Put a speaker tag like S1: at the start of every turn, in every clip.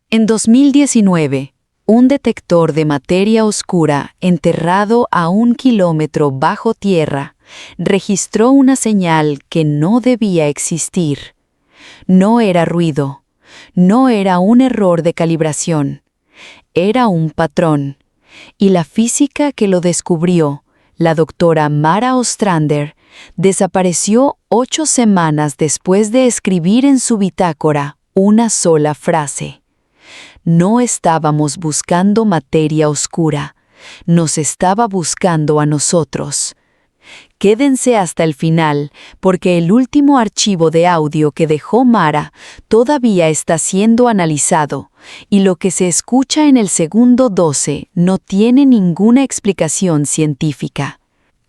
S1: En 2019, un detector de materia oscura enterrado a 1 kilómetro bajo tierra registró una señal que no debía existir. No era ruido, no era un error de calibración, era un patrón. Y la física que lo descubrió, la doctora Mara Ostrander, desapareció 8 semanas después de escribir en su bitácora una sola frase. No estábamos buscando materia oscura, nos estaba buscando a nosotros. Quédense hasta el final, porque el último archivo de audio que dejó Mara todavía está siendo analizado, y lo que se escucha en el segundo 12 no tiene ninguna explicación científica.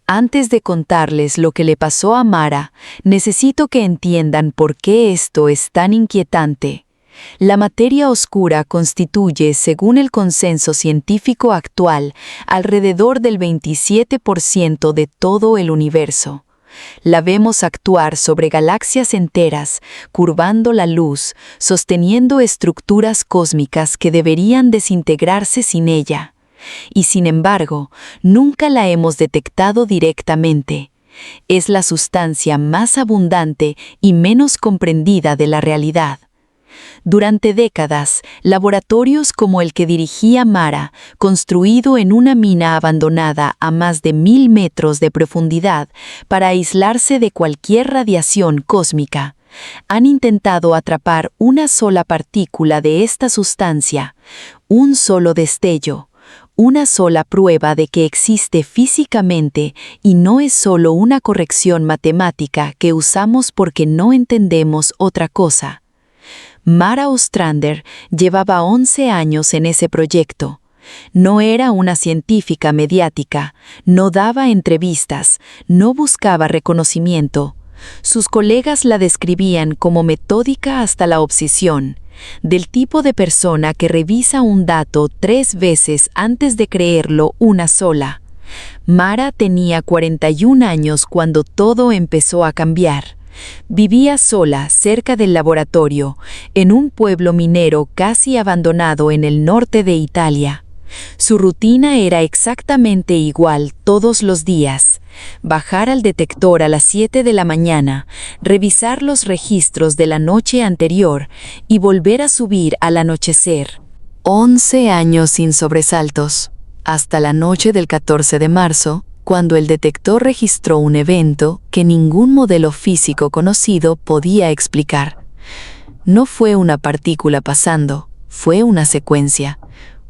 S1: Antes de contarles lo que le pasó a Mara, necesito que entiendan por qué esto es tan inquietante. La materia oscura constituye, según el consenso científico actual, alrededor del 27% de todo el universo. La vemos actuar sobre galaxias enteras, curvando la luz, sosteniendo estructuras cósmicas que deberían desintegrarse sin ella. Y sin embargo, nunca la hemos detectado directamente. Es la sustancia más abundante y menos comprendida de la realidad. Durante décadas, laboratorios como el que dirigía Mara, construido en una mina abandonada a más de 1000 metros de profundidad para aislarse de cualquier radiación cósmica, han intentado atrapar una sola partícula de esta sustancia, un solo destello, una sola prueba de que existe físicamente y no es solo una corrección matemática que usamos porque no entendemos otra cosa. Mara Ostrander llevaba 11 años en ese proyecto. No era una científica mediática, no daba entrevistas, no buscaba reconocimiento. Sus colegas la describían como metódica hasta la obsesión, del tipo de persona que revisa un dato 3 veces antes de creerlo una sola. Mara tenía 41 años cuando todo empezó a cambiar. Vivía sola cerca del laboratorio, en un pueblo minero casi abandonado en el norte de Italia. Su rutina era exactamente igual todos los días: bajar al detector a las 7 de la mañana, revisar los registros de la noche anterior y volver a subir al anochecer. 11 años sin sobresaltos, hasta la noche del 14 de marzo, cuando el detector registró un evento que ningún modelo físico conocido podía explicar. No fue una partícula pasando, fue una secuencia,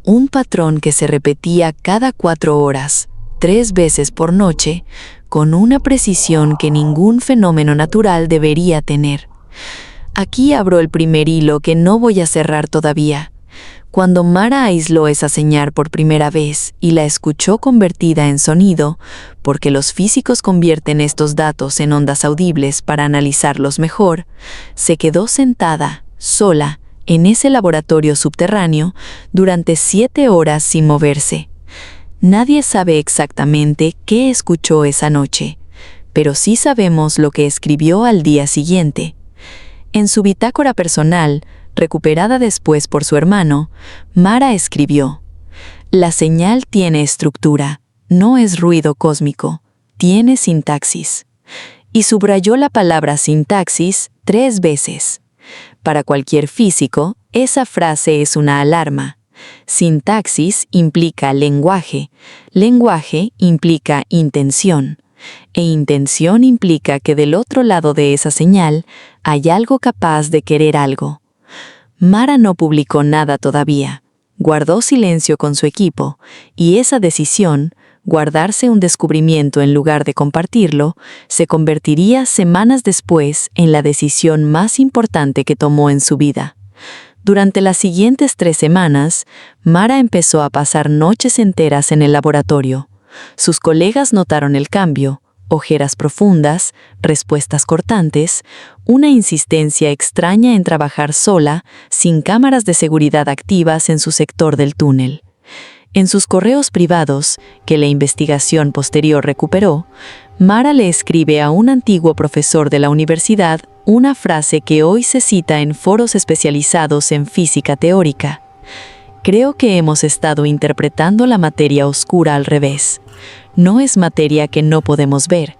S1: un patrón que se repetía cada 4 horas, 3 veces por noche, con una precisión que ningún fenómeno natural debería tener. Aquí abro el primer hilo que no voy a cerrar todavía. Cuando Mara aisló esa señal por primera vez y la escuchó convertida en sonido, porque los físicos convierten estos datos en ondas audibles para analizarlos mejor, se quedó sentada, sola, en ese laboratorio subterráneo durante 7 horas sin moverse. Nadie sabe exactamente qué escuchó esa noche, pero sí sabemos lo que escribió al día siguiente. En su bitácora personal, recuperada después por su hermano, Mara escribió: «La señal tiene estructura, no es ruido cósmico, tiene sintaxis». Y subrayó la palabra sintaxis 3 veces. Para cualquier físico, esa frase es una alarma. Sintaxis implica lenguaje, lenguaje implica intención, e intención implica que del otro lado de esa señal hay algo capaz de querer algo. Mara no publicó nada todavía, guardó silencio con su equipo, y esa decisión, guardarse un descubrimiento en lugar de compartirlo, se convertiría semanas después en la decisión más importante que tomó en su vida. Durante las siguientes 3 semanas, Mara empezó a pasar noches enteras en el laboratorio. Sus colegas notaron el cambio: ojeras profundas, respuestas cortantes, una insistencia extraña en trabajar sola, sin cámaras de seguridad activas en su sector del túnel. En sus correos privados, que la investigación posterior recuperó, Mara le escribe a un antiguo profesor de la universidad una frase que hoy se cita en foros especializados en física teórica. Creo que hemos estado interpretando la materia oscura al revés. No es materia que no podemos ver,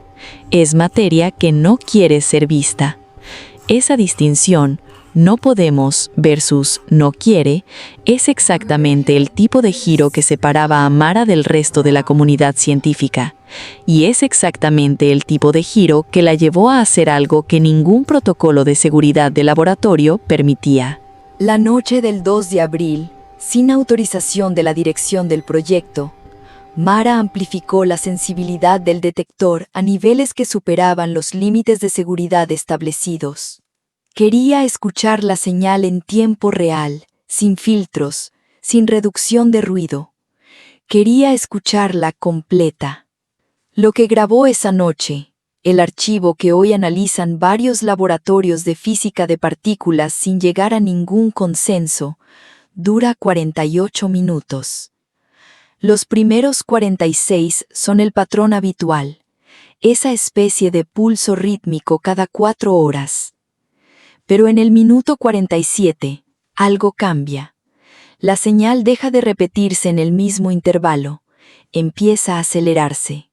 S1: es materia que no quiere ser vista. Esa distinción, no podemos versus no quiere, es exactamente el tipo de giro que separaba a Mara del resto de la comunidad científica. Y es exactamente el tipo de giro que la llevó a hacer algo que ningún protocolo de seguridad de laboratorio permitía.
S2: La noche del 2 de abril, sin autorización de la dirección del proyecto, Mara amplificó la sensibilidad del detector a niveles que superaban los límites de seguridad establecidos. Quería escuchar la señal en tiempo real, sin filtros, sin reducción de ruido. Quería escucharla completa. Lo que grabó esa noche, el archivo que hoy analizan varios laboratorios de física de partículas sin llegar a ningún consenso, dura 48 minutos. Los primeros 46 son el patrón habitual, esa especie de pulso rítmico cada 4 horas. Pero en el minuto 47, algo cambia. La señal deja de repetirse en el mismo intervalo, empieza a acelerarse.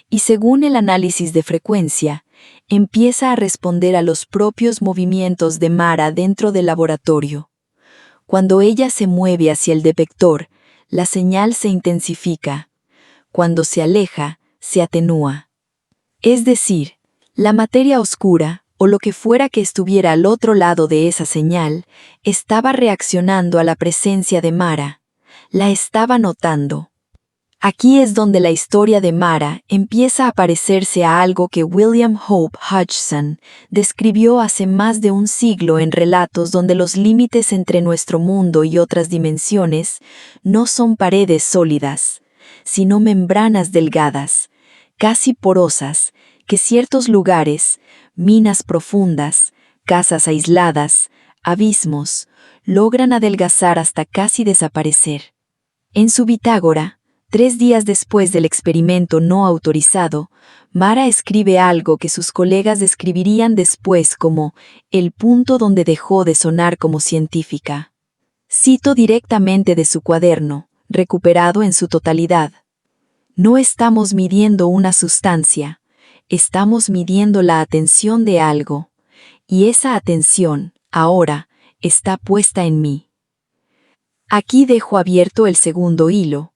S2: Y según el análisis de frecuencia, empieza a responder a los propios movimientos de Mara dentro del laboratorio. Cuando ella se mueve hacia el detector, la señal se intensifica. Cuando se aleja, se atenúa. Es decir, la materia oscura, o lo que fuera que estuviera al otro lado de esa señal, estaba reaccionando a la presencia de Mara. La estaba notando. Aquí es donde la historia de Mara empieza a parecerse a algo que William Hope Hodgson describió hace más de un siglo en relatos donde los límites entre nuestro mundo y otras dimensiones no son paredes sólidas, sino membranas delgadas, casi porosas, que ciertos lugares, minas profundas, casas aisladas, abismos, logran adelgazar hasta casi desaparecer. En su bitácora, 3 días después del experimento no autorizado, Mara escribe algo que sus colegas describirían después como el punto donde dejó de sonar como científica. Cito directamente de su cuaderno, recuperado en su totalidad. No estamos midiendo una sustancia, estamos midiendo la atención de algo, y esa atención, ahora, está puesta en mí. Aquí dejo abierto el segundo hilo.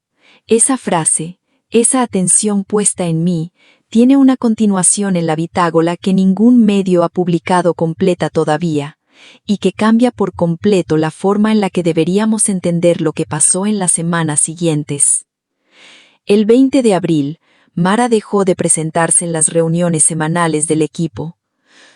S2: Esa frase, esa atención puesta en mí, tiene una continuación en la bitácora que ningún medio ha publicado completa todavía, y que cambia por completo la forma en la que deberíamos entender lo que pasó en las semanas siguientes. El 20 de abril, Mara dejó de presentarse en las reuniones semanales del equipo.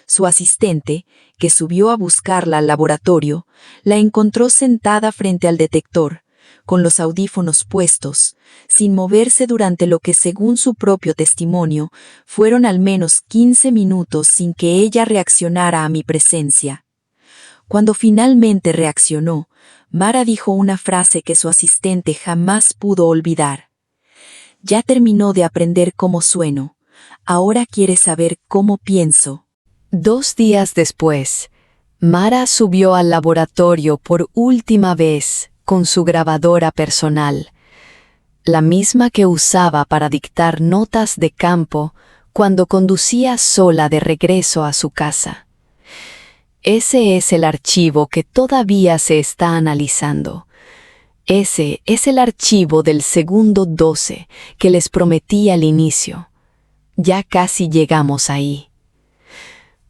S2: Su asistente, que subió a buscarla al laboratorio, la encontró sentada frente al detector, con los audífonos puestos, sin moverse durante lo que, según su propio testimonio, fueron al menos 15 minutos sin que ella reaccionara a mi presencia. Cuando finalmente reaccionó, Mara dijo una frase que su asistente jamás pudo olvidar. Ya terminó de aprender cómo sueno, ahora quiere saber cómo pienso. 2 días después, Mara subió al laboratorio por última vez con su grabadora personal, la misma que usaba para dictar notas de campo cuando conducía sola de regreso a su casa. Ese es el archivo que todavía se está analizando. Ese es el archivo del segundo 12 que les prometí al inicio. Ya casi llegamos ahí.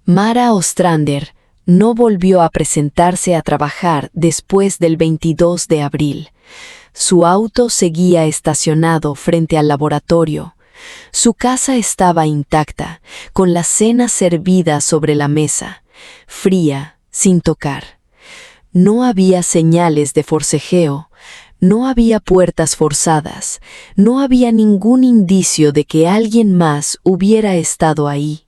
S2: Mara Ostrander no volvió a presentarse a trabajar después del 22 de abril. Su auto seguía estacionado frente al laboratorio. Su casa estaba intacta, con la cena servida sobre la mesa, fría, sin tocar. No había señales de forcejeo, no había puertas forzadas, no había ningún indicio de que alguien más hubiera estado ahí.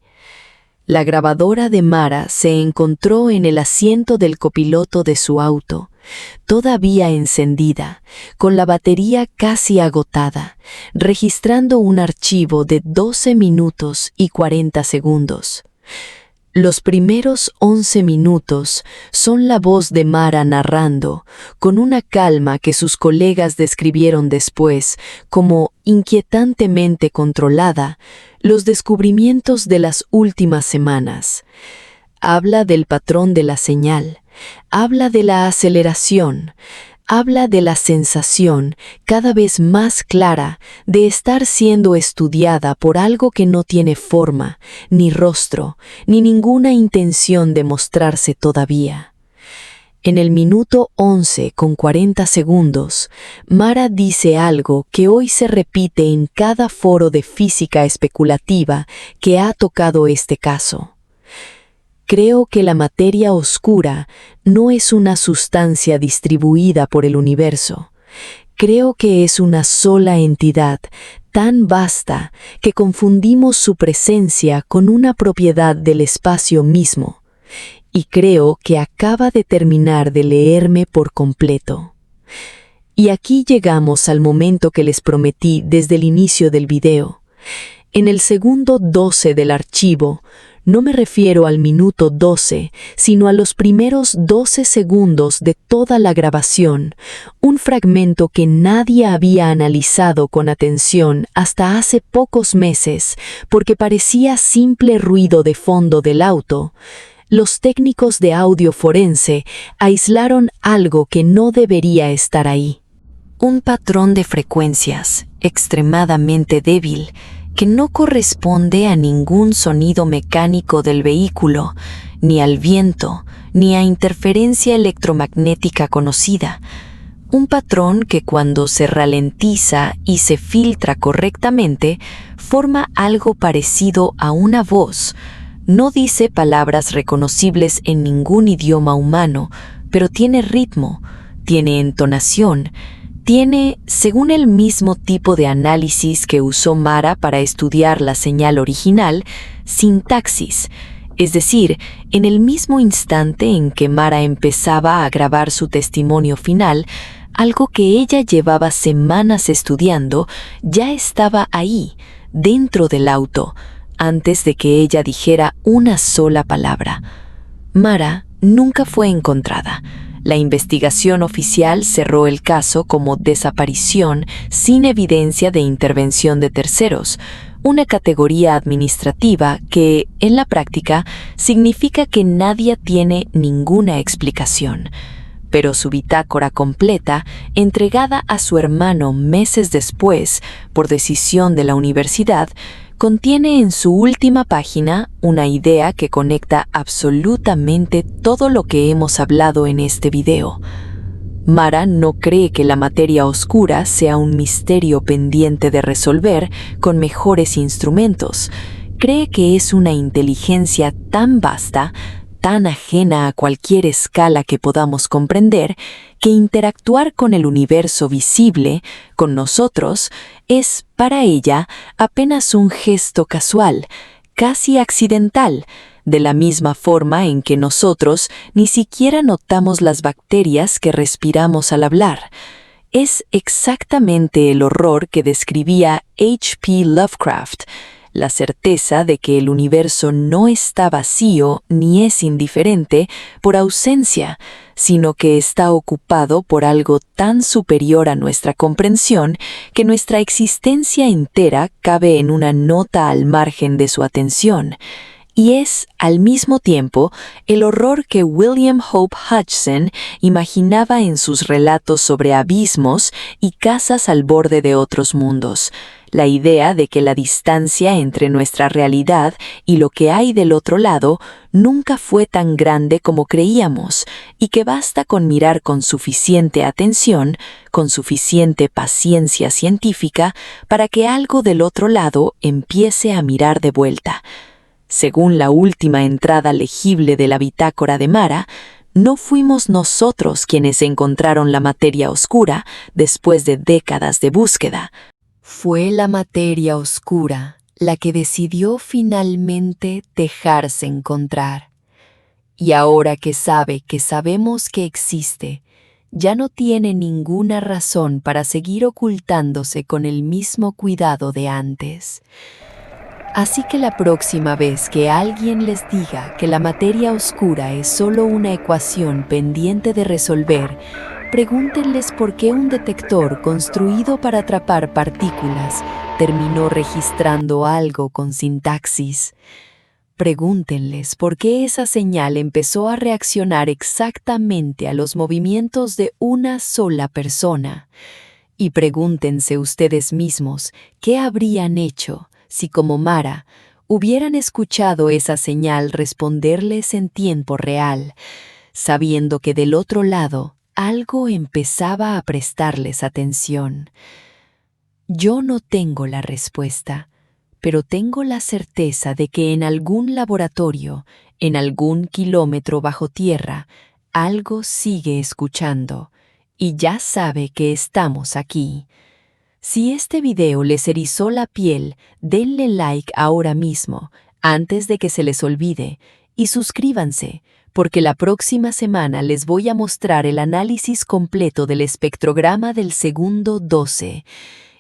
S2: La grabadora de Mara se encontró en el asiento del copiloto de su auto, todavía encendida, con la batería casi agotada, registrando un archivo de 12 minutos y 40 segundos. Los primeros 11 minutos son la voz de Mara narrando, con una calma que sus colegas describieron después como inquietantemente controlada, los descubrimientos de las últimas semanas. Habla del patrón de la señal, habla de la aceleración, habla de la sensación cada vez más clara de estar siendo estudiada por algo que no tiene forma, ni rostro, ni ninguna intención de mostrarse todavía. En el minuto 11 con 40 segundos, Mara dice algo que hoy se repite en cada foro de física especulativa que ha tocado este caso. Creo que la materia oscura no es una sustancia distribuida por el universo. Creo que es una sola entidad tan vasta que confundimos su presencia con una propiedad del espacio mismo. Y creo que acaba de terminar de leerme por completo. Y aquí llegamos al momento que les prometí desde el inicio del video. En el segundo 12 del archivo, no me refiero al minuto 12, sino a los primeros 12 segundos de toda la grabación, un fragmento que nadie había analizado con atención hasta hace pocos meses, porque parecía simple ruido de fondo del auto. Los técnicos de audio forense aislaron algo que no debería estar ahí. Un patrón de frecuencias extremadamente débil, que no corresponde a ningún sonido mecánico del vehículo, ni al viento, ni a interferencia electromagnética conocida. Un patrón que cuando se ralentiza y se filtra correctamente, forma algo parecido a una voz. No dice palabras reconocibles en ningún idioma humano, pero tiene ritmo, tiene entonación, tiene, según el mismo tipo de análisis que usó Mara para estudiar la señal original, sintaxis, es decir, en el mismo instante en que Mara empezaba a grabar su testimonio final, algo que ella llevaba semanas estudiando ya estaba ahí, dentro del auto, antes de que ella dijera una sola palabra. Mara nunca fue encontrada. La investigación oficial cerró el caso como desaparición sin evidencia de intervención de terceros, una categoría administrativa que, en la práctica, significa que nadie tiene ninguna explicación. Pero su bitácora completa, entregada a su hermano meses después por decisión de la universidad, contiene en su última página una idea que conecta absolutamente todo lo que hemos hablado en este video. Mara no cree que la materia oscura sea un misterio pendiente de resolver con mejores instrumentos. Cree que es una inteligencia tan vasta, tan ajena a cualquier escala que podamos comprender, que interactuar con el universo visible, con nosotros, es, para ella, apenas un gesto casual, casi accidental, de la misma forma en que nosotros ni siquiera notamos las bacterias que respiramos al hablar. Es exactamente el horror que describía H.P. Lovecraft, la certeza de que el universo no está vacío ni es indiferente por ausencia, sino que está ocupado por algo tan superior a nuestra comprensión que nuestra existencia entera cabe en una nota al margen de su atención. Y es, al mismo tiempo, el horror que William Hope Hodgson imaginaba en sus relatos sobre abismos y casas al borde de otros mundos. La idea de que la distancia entre nuestra realidad y lo que hay del otro lado nunca fue tan grande como creíamos, y que basta con mirar con suficiente atención, con suficiente paciencia científica, para que algo del otro lado empiece a mirar de vuelta. Según la última entrada legible de la bitácora de Mara, no fuimos nosotros quienes encontraron la materia oscura después de décadas de búsqueda. Fue la materia oscura la que decidió finalmente dejarse encontrar. Y ahora que sabe que sabemos que existe, ya no tiene ninguna razón para seguir ocultándose con el mismo cuidado de antes. Así que la próxima vez que alguien les diga que la materia oscura es solo una ecuación pendiente de resolver, pregúntenles por qué un detector construido para atrapar partículas terminó registrando algo con sintaxis. Pregúntenles por qué esa señal empezó a reaccionar exactamente a los movimientos de una sola persona. Y pregúntense ustedes mismos qué habrían hecho si, como Mara, hubieran escuchado esa señal responderles en tiempo real, sabiendo que del otro lado algo empezaba a prestarles atención. Yo no tengo la respuesta, pero tengo la certeza de que en algún laboratorio, en algún kilómetro bajo tierra, algo sigue escuchando y ya sabe que estamos aquí. Si este video les erizó la piel, denle like ahora mismo, antes de que se les olvide, y suscríbanse, porque la próxima semana les voy a mostrar el análisis completo del espectrograma del segundo 12,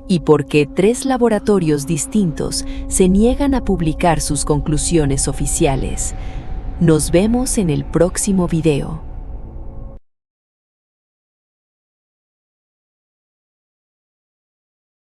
S2: y por qué 3 laboratorios distintos se niegan a publicar sus conclusiones oficiales. Nos vemos en el próximo video.